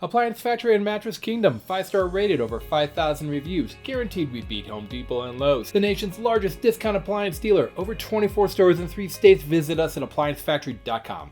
Appliance Factory and Mattress Kingdom, 5-star rated, over 5,000 reviews, guaranteed we beat Home Depot and Lowe's. The nation's largest discount appliance dealer, over 24 stores in 3 states. Visit us at appliancefactory.com.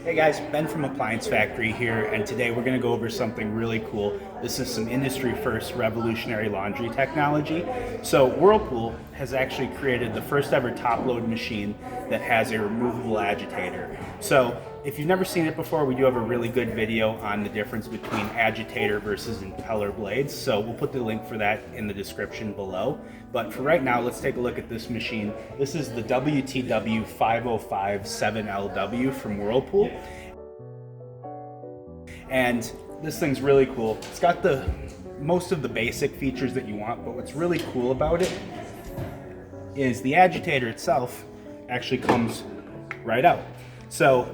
Hey guys, Ben from Appliance Factory here, and today we're going to go over something really cool. This is some industry first revolutionary laundry technology. So Whirlpool has actually created the first ever top load machine that has a removable agitator. So if you've never seen it before, we do have a really good video on the difference between agitator versus impeller blades. So we'll put the link for that in the description below. But for right now, let's take a look at this machine. This is the WTW 5057LW from Whirlpool. And this thing's really cool. It's got most of the basic features that you want, but what's really cool about it is the agitator itself actually comes right out. So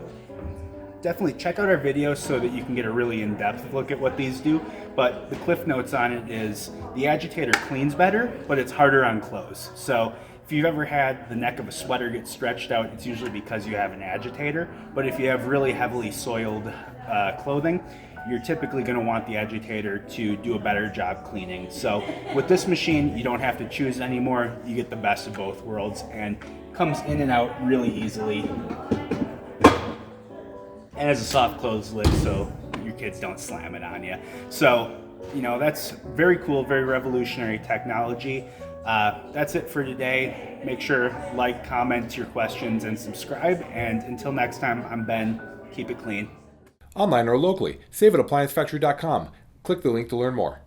definitely check out our video so that you can get a really in-depth look at what these do. But the cliff notes on it is the agitator cleans better, but it's harder on clothes. So if you've ever had the neck of a sweater get stretched out, it's usually because you have an agitator. But if you have really heavily soiled clothing, you're typically going to want the agitator to do a better job cleaning. So with this machine, you don't have to choose anymore. You get the best of both worlds and comes in and out really easily. And has a soft close lid so your kids don't slam it on you. So, you know, that's very cool, very revolutionary technology. That's it for today. Make sure like, comment your questions, and subscribe. And until next time, I'm Ben. Keep it clean. Online or locally, save at appliancefactory.com. Click the link to learn more.